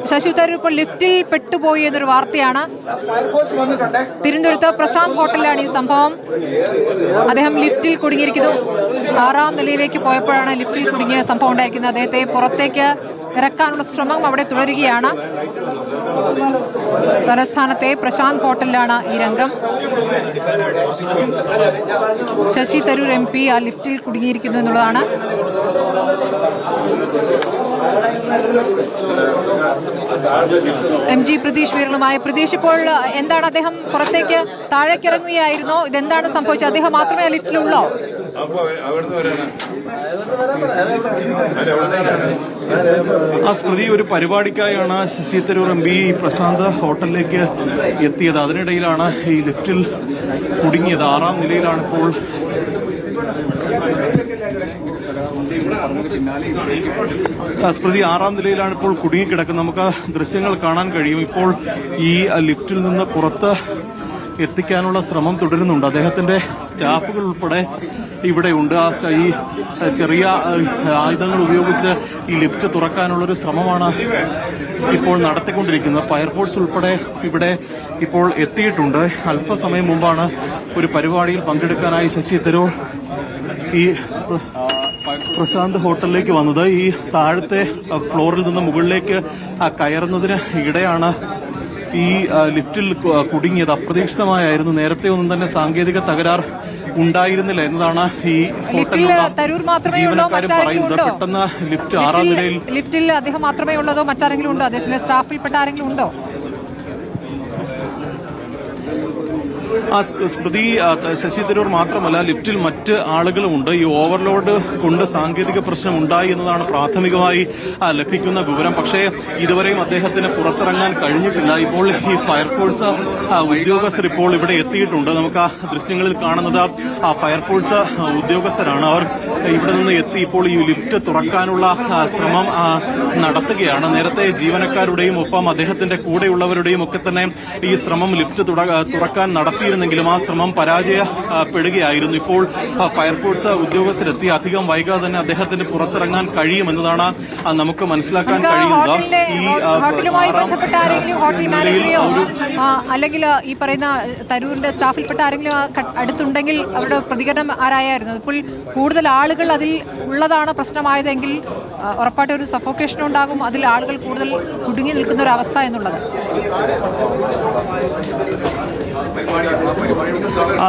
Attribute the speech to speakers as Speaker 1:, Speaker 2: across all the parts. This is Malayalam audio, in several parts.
Speaker 1: ശശി തരൂർ ഇപ്പോൾ ലിഫ്റ്റിൽ പെട്ടുപോയി എന്നൊരു വാർത്തയാണ്. തിരുവനന്തപുരത്ത് പ്രശാന്ത് ഹോട്ടലിലാണ് ഈ സംഭവം. അദ്ദേഹം ലിഫ്റ്റിൽ കുടുങ്ങിയിരിക്കുന്നു. 6ാം നിലയിലേക്ക് പോയപ്പോഴാണ് ലിഫ്റ്റിൽ കുടുങ്ങിയ സംഭവം ഉണ്ടായിരിക്കുന്നത്. അദ്ദേഹത്തെ പുറത്തേക്ക് ഇറക്കാനുള്ള ശ്രമം അവിടെ തുടരുകയാണ്. തലസ്ഥാനത്തെ പ്രശാന്ത് ഹോട്ടലിലാണ് ഈ രംഗം. ശശി തരൂർ MP ആ ലിഫ്റ്റിൽ കുടുങ്ങിയിരിക്കുന്നു എന്നുള്ളതാണ്. MG പ്രതീഷ് വിവരങ്ങളുമായി. പ്രതീഷ്, ഇപ്പോൾ എന്താണ്, അദ്ദേഹം പുറത്തേക്ക് താഴേക്ക് ഇറങ്ങുകയായിരുന്നോ? ഇതെന്താണ് സംഭവിച്ചത്? അദ്ദേഹം മാത്രമേ ആ ലിഫ്റ്റിലുള്ളോ?
Speaker 2: ആ സ്മൃതി, ഒരു പരിപാടിക്കായാണ് ശശി തരൂർ MP പ്രശാന്ത് ഹോട്ടലിലേക്ക് എത്തിയത്. അതിനിടയിലാണ് ഈ ലിഫ്റ്റിൽ കുടുങ്ങിയത്. 6ാം നിലയിലാണ് ഇപ്പോൾ സ്മൃതി 6ാം നിലയിലാണ് ഇപ്പോൾ കുടുങ്ങിക്കിടക്കുന്നത്. നമുക്ക് ആ ദൃശ്യങ്ങൾ കാണാൻ കഴിയും. ഇപ്പോൾ ഈ ലിഫ്റ്റിൽ നിന്ന് പുറത്ത് എത്തിക്കാനുള്ള ശ്രമം തുടരുന്നുണ്ട്. അദ്ദേഹത്തിന്റെ സ്റ്റാഫുകൾ ഉൾപ്പെടെ ഇവിടെയുണ്ട്. ഈ ചെറിയ ആയുധങ്ങൾ ഉപയോഗിച്ച് ഈ ലിഫ്റ്റ് തുറക്കാനുള്ളൊരു ശ്രമമാണ് ഇപ്പോൾ നടത്തിക്കൊണ്ടിരിക്കുന്നത്. ഫയർഫോഴ്സ് ഉൾപ്പെടെ ഇവിടെ ഇപ്പോൾ എത്തിയിട്ടുണ്ട്. അല്പസമയം മുമ്പാണ് ഒരു പരിപാടിയിൽ പങ്കെടുക്കാനായി ശശി തരൂർ ഈ പ്രശാന്ത് ഹോട്ടലിലേക്ക് വന്നത്. ഈ താഴത്തെ ഫ്ലോറിൽ നിന്ന് മുകളിലേക്ക് കയറുന്നതിന് ഇടെയാണ് ഈ ലിഫ്റ്റിൽ കുടുങ്ങിയത്. അപ്രതീക്ഷിതമായിരുന്നു. നേരത്തെ ഒന്നും തന്നെ സാങ്കേതിക തകരാർ ഉണ്ടായിരുന്നില്ല എന്നതാണ് ഈ ഹോട്ടലിലുള്ള ജീവനക്കാരും പറയുന്നത്. പെട്ടെന്ന് ലിഫ്റ്റ് 6ാം നിലയിൽ
Speaker 1: ലിഫ്റ്റിൽ അദ്ദേഹം മാത്രമേ ഉള്ളതോ മറ്റാരെങ്കിലും ഉണ്ടോ? അദ്ദേഹത്തിന്റെ സ്റ്റാഫിൽപ്പെട്ട ആരെങ്കിലും ഉണ്ടോ?
Speaker 2: സ്മൃതി, ശശി തരൂർ മാത്രമല്ല, ലിഫ്റ്റിൽ മറ്റ് ആളുകളുമുണ്ട്. ഈ ഓവർലോഡ് കൊണ്ട് സാങ്കേതിക പ്രശ്നം ഉണ്ടായി എന്നതാണ് പ്രാഥമികമായി ലഭിക്കുന്ന വിവരം. പക്ഷേ ഇതുവരെയും അദ്ദേഹത്തിന് പുറത്തിറങ്ങാൻ കഴിഞ്ഞിട്ടില്ല. ഇപ്പോൾ ഈ ഫയർഫോഴ്സ് ഉദ്യോഗസ്ഥർ ഇപ്പോൾ ഇവിടെ എത്തിയിട്ടുണ്ട്. നമുക്ക് ആ ദൃശ്യങ്ങളിൽ കാണുന്നത് ഫയർഫോഴ്സ് ഉദ്യോഗസ്ഥരാണ്. അവർ ഇവിടെ നിന്ന് എത്തി ഇപ്പോൾ ഈ ലിഫ്റ്റ് തുറക്കാനുള്ള ശ്രമം നടത്തുകയാണ്. നേരത്തെ ജീവനക്കാരുടെയും ഒപ്പം അദ്ദേഹത്തിന്റെ കൂടെയുള്ളവരുടെയും ഒക്കെ തന്നെ ഈ ശ്രമം ലിഫ്റ്റ് തുറക്കാൻ നടത്തിയിരുന്നെങ്കിലും ആ ശ്രമം പരാജയപ്പെടുകയായിരുന്നു. ഇപ്പോൾ ഫയർഫോഴ്സ് ഉദ്യോഗസ്ഥരെത്തി. അധികം വൈകാതെ തന്നെ അദ്ദേഹത്തിന് പുറത്തിറങ്ങാൻ കഴിയുമെന്നതാണ് നമുക്ക് മനസ്സിലാക്കാൻ കഴിയുന്നത്.
Speaker 1: ഈ ഹോട്ടലുമായി ബന്ധപ്പെട്ട ആരെങ്കിലും, ഹോട്ടൽ മാനേജറെയോ അല്ലെങ്കിൽ ഈ പറയുന്ന തരൂരിന്റെ സ്റ്റാഫിൽപ്പെട്ട ആരെങ്കിലും അടുത്തുണ്ടെങ്കിൽ അവരുടെ പ്രതികരണം ആരായിരുന്നു? ഇപ്പോൾ കൂടുതൽ ആളുകൾ അതിൽ ഉള്ളതാണ് പ്രശ്നമായതെങ്കിൽ ഉറപ്പായിട്ടും ഒരു സഫോക്കേഷൻ ഉണ്ടാകും. അതിൽ ആളുകൾ കൂടുതൽ കുടുങ്ങി നിൽക്കുന്ന ഒരു അവസ്ഥ എന്നുള്ളത്.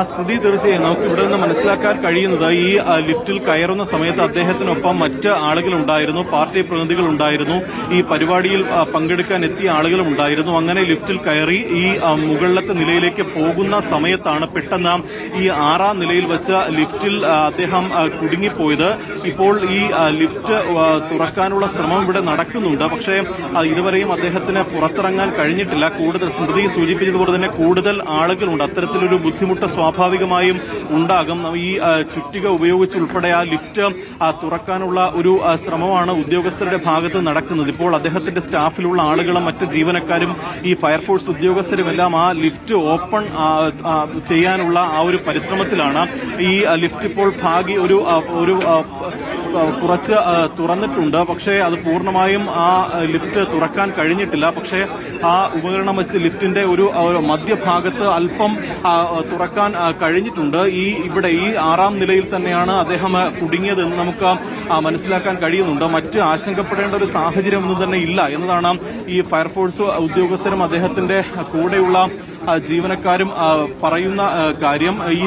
Speaker 2: സ്മൃതി, തീർച്ചയായും നമുക്ക് ഇവിടെ നിന്ന് മനസ്സിലാക്കാൻ കഴിയുന്നത് ഈ ലിഫ്റ്റിൽ കയറുന്ന സമയത്ത് അദ്ദേഹത്തിനൊപ്പം മറ്റ് ആളുകളുണ്ടായിരുന്നു, പാർട്ടി പ്രതിനിധികൾ ഉണ്ടായിരുന്നു, ഈ പരിപാടിയിൽ പങ്കെടുക്കാൻ എത്തിയ ആളുകളും ഉണ്ടായിരുന്നു. അങ്ങനെ ലിഫ്റ്റിൽ കയറി ഈ മുകളിലത്തെ നിലയിലേക്ക് പോകുന്ന സമയത്താണ് പെട്ടെന്ന് ഈ 6ാം നിലയിൽ വെച്ച് ലിഫ്റ്റിൽ അദ്ദേഹം കുടുങ്ങിപ്പോയത്. ഇപ്പോൾ ഈ ലിഫ്റ്റ് തുറക്കാനുള്ള ശ്രമം ഇവിടെ നടക്കുന്നുണ്ട്. പക്ഷേ ഇതുവരെയും അദ്ദേഹത്തിന് പുറത്തിറങ്ങാൻ കഴിഞ്ഞിട്ടില്ല. കൂടുതൽ സ്മൃതി സൂചിപ്പിച്ചതുപോലെ തന്നെ കൂടുതൽ ആളുകളുണ്ട്. അത്തരത്തിലൊരു ബുദ്ധിമുട്ട് സ്വാഭാവികമായും ഉണ്ടാകും. ഈ ചുറ്റിക ഉപയോഗിച്ചുൾപ്പെടെ ആ ലിഫ്റ്റ് തുറക്കാനുള്ള ഒരു ശ്രമമാണ് ഉദ്യോഗസ്ഥരുടെ ഭാഗത്ത് നടക്കുന്നത്. ഇപ്പോൾ അദ്ദേഹത്തിന്റെ സ്റ്റാഫിലുള്ള ആളുകളും മറ്റ് ജീവനക്കാരും ഈ ഫയർഫോഴ്സ് ഉദ്യോഗസ്ഥരുമെല്ലാം ആ ലിഫ്റ്റ് ഓപ്പൺ ചെയ്യാനുള്ള ആ ഒരു പരിശ്രമത്തിലാണ്. ഈ ലിഫ്റ്റ് ഇപ്പോൾ ഒരു കുറച്ച് തുറന്നിട്ടുണ്ട്. പക്ഷേ അത് പൂർണ്ണമായും ആ ലിഫ്റ്റ് തുറക്കാൻ കഴിഞ്ഞിട്ടില്ല. പക്ഷേ ആ ഉപകരണം വെച്ച് ലിഫ്റ്റിന്റെ ഒരു മധ്യഭാഗത്ത് അല്പം തുറക്കാൻ കഴിഞ്ഞിട്ടുണ്ട്. ഇവിടെ ഈ 6ാം നിലയിൽ തന്നെയാണ് അദ്ദേഹം കുടുങ്ങിയതെന്ന് നമുക്ക് മനസ്സിലാക്കാൻ കഴിയുന്നുണ്ട്. മറ്റ് ആശങ്കപ്പെടേണ്ട ഒരു സാഹചര്യം ഒന്നും തന്നെ ഇല്ല എന്നതാണ് ഈ ഫയർഫോഴ്സ് ഉദ്യോഗസ്ഥരും അദ്ദേഹത്തിന്റെ കൂടെയുള്ള ജീവനക്കാരും പറയുന്ന കാര്യം. ഈ